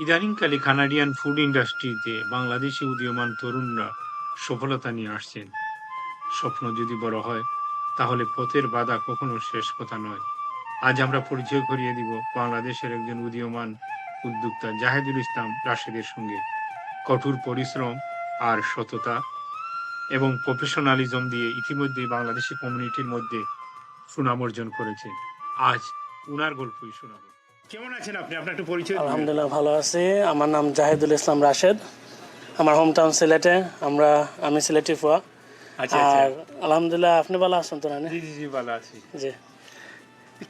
ইদানিংকালে Canadian food ইন্ডাস্ট্রিতে বাংলাদেশি উদীয়মান তরুণরা সফলতা নিয়ে আসছেন। স্বপ্ন যদি বড় হয়, তাহলে পথের বাধা কখনো শেষ কথা নয়। আজ আমরা পরিচয় করিয়ে দিব বাংলাদেশের একজন উদীয়মান উদ্যোক্তা জাহেদুল ইসলাম রাশেদের সঙ্গে। কঠোর পরিশ্রম আর সততা এবং প্রফেশনালিজম দিয়ে ইতিমধ্যেই বাংলাদেশি কমিউনিটির মধ্যে সুনাম অর্জন করেছেন। আজ উনার গল্পই শোনাবো। কেমন আছেন আপনি? আপনার একটু পরিচয় দিবেন। আলহামদুলিল্লাহ ভালো আছি। আমার নাম জাহিদুল ইসলাম রাশেদ। আমার হোম টাউন সিলেটে। আমি সিলেটি ফুয়া। আচ্ছা আচ্ছা। আর আলহামদুলিল্লাহ আপনি ভালো আছেন তো? জি জি জি, ভালো আছি। জি।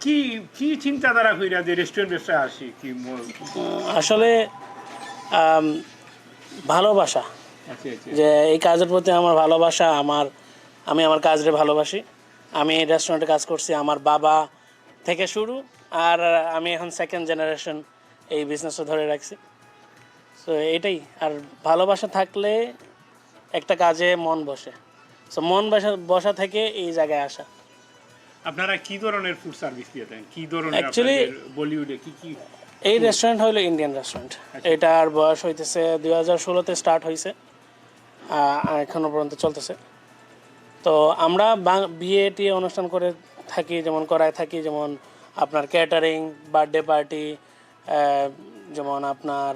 কি কি চিন্তাধারা কইরা যে রেস্টুরেন্ট ব্যবসায় আসি কি আসলে আম, ভালোবাসা, আচ্ছা আচ্ছা যে এই কাজের প্রতি আমার ভালোবাসা, আমি আমার কাজরে ভালোবাসি। আমি রেস্টুরেন্টে কাজ করছি আমার বাবা থেকে শুরু, আর আমি এখন সেকেন্ড জেনারেশন এই বিজনেসটা ধরে রাখছি। তো এটাই। আর ভালোবাসা থাকলে একটা কাজে মন বসে। সো মন বসা থেকে এই জায়গায় আসা। আপনারা কি ধরনের ফুড সার্ভিস দিয়ে দেন? কি ধরনের Actually, আপনাদের বলিউডে কি কি? এই রেস্টুরেন্ট হলো ইন্ডিয়ান রেস্টুরেন্ট। এটার বয়স হইতেছে 2016-তে স্টার্ট হয়েছে, এখনো পর্যন্ত চলতেছে। তো আমরা বিয়ে টিয়ে অনুষ্ঠান করে থাকি, যেমন করায় থাকি, যেমন আপনার ক্যাটারিং, বার্থডে পার্টি, যেমন আপনার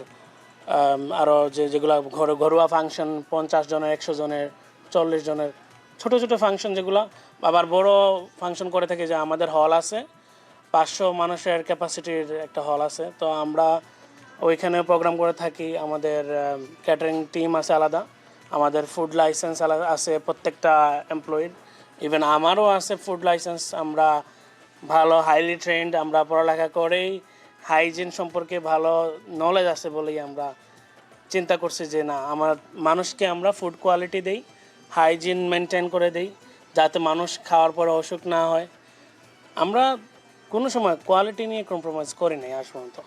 আরও যেগুলো ঘরোয়া ফাংশন, 50 জনের, 100 জনের, 40 জনের, ছোট ছোট ফাংশন যেগুলো। আবার বড় ফাংশন করে থাকি, যে আমাদের হল আছে, 500 মানুষের ক্যাপাসিটির একটা হল আছে। তো আমরা ওইখানে প্রোগ্রাম করে থাকি। আমাদের ক্যাটারিং টিম আছে আলাদা, আমাদের ফুড লাইসেন্স আলাদা আছে প্রত্যেকটা এমপ্লয়ির। ইভেন আমারও আছে ফুড লাইসেন্স। আমরা ভালো হাইলি ট্রেন্ড, আমরা পড়ালেখা করেই হাইজিন সম্পর্কে ভালো নলেজ আছে বলেই আমরা চিন্তা করছি যে না, আমার মানুষকে আমরা ফুড কোয়ালিটি দেই, হাইজিন মেনটেন করে দেই, যাতে মানুষ খাওয়ার পরে অসুখ না হয়। আমরা কোনো সময় কোয়ালিটি নিয়ে কম্প্রোমাইজ করি নাই আজ পর্যন্ত।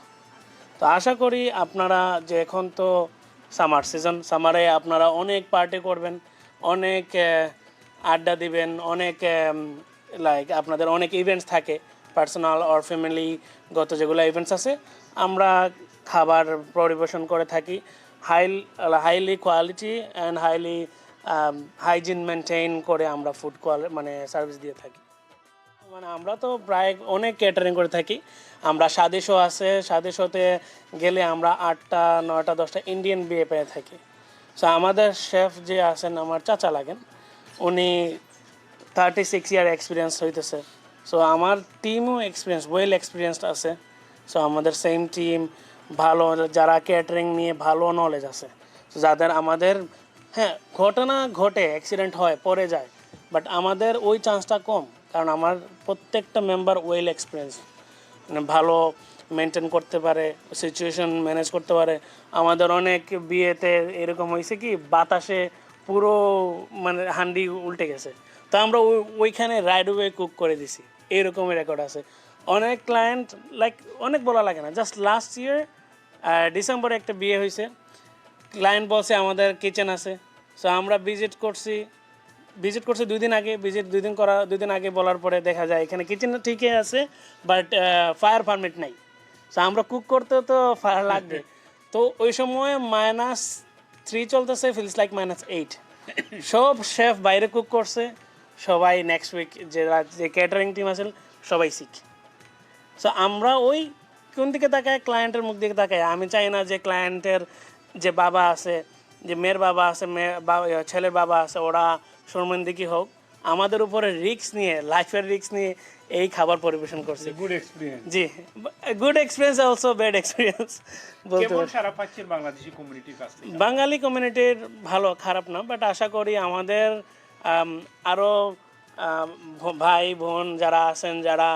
তো আশা করি আপনারা, যে এখন তো সামার সিজন, সামারে আপনারা অনেক পার্টি করবেন, অনেক আড্ডা দিবেন, অনেক লাইক আপনাদের অনেক ইভেন্টস থাকে, পার্সোনাল অর ফ্যামিলিগত যেগুলো ইভেন্টস আছে, আমরা খাবার পরিবেশন করে থাকি। Highly quality and highly hygiene maintain করে আমরা ফুড মানে সার্ভিস দিয়ে থাকি। মানে আমরা তো প্রায় অনেক ক্যাটারিং করে থাকি। আমরা শাদি শো আছে, শাদি শোতে গেলে আমরা 8টা 9টা 10টা ইন্ডিয়ান বিয়ে পেয়ে থাকি। সো আমাদের শেফ যে আছেন, আমার চাচা লাগেন, উনি 36 ইয়ার এক্সপিরিয়েন্স হইতেছে। সো আমার টিমও ওয়েল এক্সপিরিয়েন্সড আছে। সো আমাদের সেম টিম ভালো, যারা ক্যাটারিং নিয়ে ভালো নলেজ আছে, যাদের আমাদের, হ্যাঁ, ঘটনা ঘটে, অ্যাক্সিডেন্ট হয়, পড়ে যায়, বাট আমাদের ওই চান্সটা কম, কারণ আমার প্রত্যেকটা মেম্বার ওয়েল এক্সপিরিয়েন্স, মানে ভালো মেনটেন করতে পারে, সিচুয়েশন ম্যানেজ করতে পারে। আমাদের অনেক বিয়েতে এরকম হয়েছে কি, বাতাসে পুরো মানে হান্ডি উল্টে গেছে, তো আমরা ওইখানে রাইড ওয়ে কুক করে দিছি, এইরকমের রেকর্ড আছে। অনেক ক্লায়েন্ট, লাইক অনেক বলা লাগে না, জাস্ট লাস্ট ইয়ার ডিসেম্বরে একটা বিয়ে হয়েছে, ক্লায়েন্ট বলছে আমাদের কিচেন আছে। সো আমরা ভিজিট করছি 2 দিন আগে, ভিজিট 2 দিন আগে বলার পরে দেখা যায় এখানে কিচেন ঠিকই আছে, বাট ফায়ার পারমিট নাই। সো আমরা কুক করতে তো ফায়ার লাগবে। তো ওই সময় -3 চলতেছে, ফিলস লাইক -8। সব শেফ বাইরে কুক করছে, সবাই নেক্সট উইক যে ক্যাটারিং টিম আছে সবাই শিখ। সো আমরা ওই কোন দিকে তাকায়, ক্লায়েন্টের মুখ দিকে তাকায়। আমি চাই না যে ক্লায়েন্টের যে বাবা আছে, যে মেয়ের বাবা আছে, ছেলের বাবা আছে, ওরা শর্মিন্দিগি হোক। আমাদের উপরে রিস্ক নিয়ে, লাইফের রিস্ক নিয়ে এই খাবার পরিবেশন করছি। Good experience. জি, good experience, also bad experience বলতে কেমন পারি। সারা পাচ্ছেন বাংলাদেশি কমিউনিটির কাছ থেকে? বাঙালি কমিউনিটির ভালো, খারাপ না, বাট আশা করি আমাদের আরও ভাই বোন যারা আছেন, যারা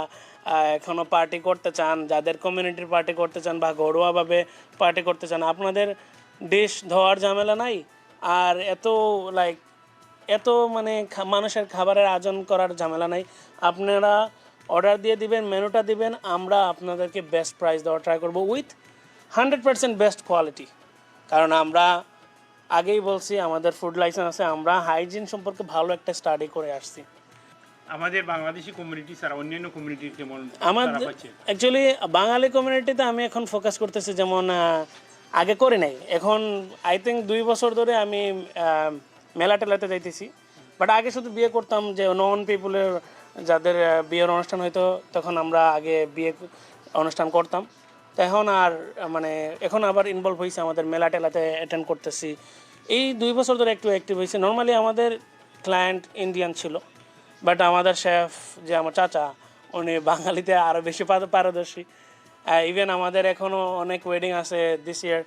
এখনও পার্টি করতে চান, যাদের কমিউনিটির পার্টি করতে চান বা ঘরোয়াভাবে পার্টি করতে চান, আপনাদের ডিশ ধোয়ার ঝামেলা নাই, আর এত মানে মানুষের খাবারের আয়োজন করার ঝামেলা নাই। আপনারা অর্ডার দিয়ে দিবেন, মেনুটা দিবেন, আমরা আপনাদেরকে বেস্ট প্রাইস দেওয়ার ট্রাই করবো উইথ 100% বেস্ট কোয়ালিটি। কারণ আমরা আগেই বলছি, আমাদের ফুড লাইসেন্স আছে, আমরা হাইজিন সম্পর্কে ভালো একটা স্টাডি করে আসছি। আমাদের বাংলাদেশি কমিউনিটি ছাড়া অন্যান্য কমিউনিটির কেমন সারা আমাদের পাচ্ছেন? অ্যাকচুয়ালি বাঙালি কমিউনিটিতে আমি এখন ফোকাস করতেছি, যেমন আগে করি নাই, এখন আই থিঙ্ক 2 বছর ধরে আমি মেলা টেলাতে যাইতেছি। বাট আগে শুধু বিয়ে করতাম, যে নন পিপুলের যাদের বিয়ের অনুষ্ঠান হয়তো, তখন আমরা আগে বিয়ে অনুষ্ঠান করতাম। তো এখন আর মানে এখন আবার ইনভলভ হয়েছে আমাদের মেলা টেলাতে অ্যাটেন্ড করতেছি। এই 2 বছর ধরে একটু অ্যাক্টিভ হয়েছে। নর্মালি আমাদের ক্লায়েন্ট ইন্ডিয়ান ছিল, বাট আমাদের শেফ যে আমার চাচা, উনি বাঙালিতে আরও বেশি পারদর্শী। ইভেন আমাদের এখনও অনেক ওয়েডিং আছে দিস ইয়ার।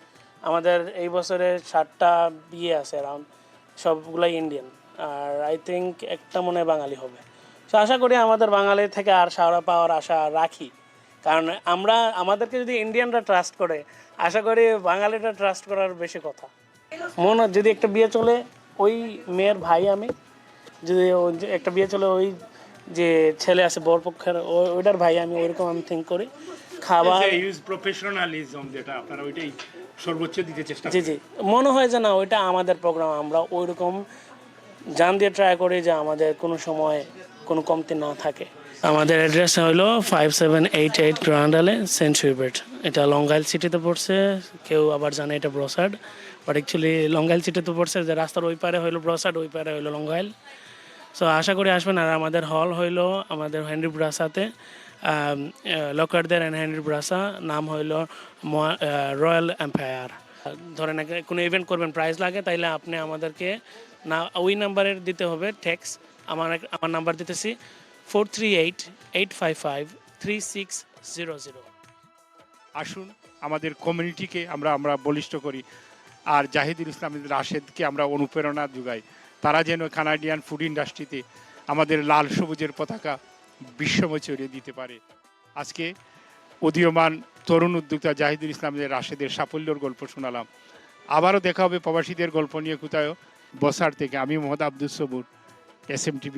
আমাদের এই বছরে 7টা বিয়ে আছে অ্যারাউন্ড, সবগুলাই ইন্ডিয়ান। আর আই থিঙ্ক একটা মনে হয় বাঙালি হবে। তো আশা করি আমাদের বাঙালি থেকে আর সাড়া পাওয়ার আশা রাখি, কারণ আমাদেরকে যদি ইন্ডিয়ানরা ট্রাস্ট করে, আশা করি বাঙালিরা ট্রাস্ট করার বেশি কথা। মনে হয় যদি একটা বিয়ে চলে, ওই মেয়ের ভাই আমি, যদি একটা বিয়ে চলে, ওই যে ছেলে আছে বরপক্ষের, ওইটার ভাই আমি, ওইরকম আমি থিঙ্ক করি। খাবার ইউজ প্রফেশনালিজম, যেটা আপনারা ওইটাই সর্বোচ্চ দিতে চেষ্টা জি জি, মনে হয় যে না ওইটা আমাদের প্রোগ্রাম, আমরা ওইরকম জান দিয়ে ট্রাই করি যে আমাদের কোনো সময় কোনো কমতি না থাকে। আমাদের অ্যাড্রেস হলো 5788 গ্র্যান্ড আলে, সেন্ট হুইবার্ট। এটা লং আইল সিটিতে পড়ছে, কেউ আবার জানে এটা ব্রসার্ড, বাট অ্যাকচুয়ালি লং আইল সিটিতে পড়ছে। যে রাস্তার ওই পারে হইলো ব্রসার্ড, ওই পারে হইলো লং আইল। সো আশা করি আসবেন। আর আমাদের হল হইলো আমাদের হেনরি ব্রাসাতে, লকারদের অ্যান্ড হেনরি ব্রাসা, নাম হইলো রয়্যাল এম্পায়ার। ধরেন কোনো ইভেন্ট করবেন, প্রাইস লাগে, তাইলে আপনি আমাদেরকে না ওই নাম্বারের দিতে হবে ট্যাক্স। আমার নাম্বার দিতেছি 4388553600। আসুন আমাদের কমিউনিটিকে আমরা বলিষ্ঠ করি, আর জাহিদুল ইসলাম রাশেদকে আমরা অনুপ্রেরণা যোগাই, তারা যেন কানাডিয়ান ফুড ইন্ডাস্ট্রিতে আমাদের লাল সবুজের পতাকা বিশ্বময় ছড়িয়ে দিতে পারে। আজকে উদীয়মান তরুণ উদ্যোক্তা জাহিদুল ইসলাম রাশেদের সাফল্যের গল্প শোনালাম। আবারও দেখা হবে প্রবাসীদের গল্প নিয়ে কোথাও বসার থেকে। আমি মোহাম্মদ আব্দুল সবুর, SMTV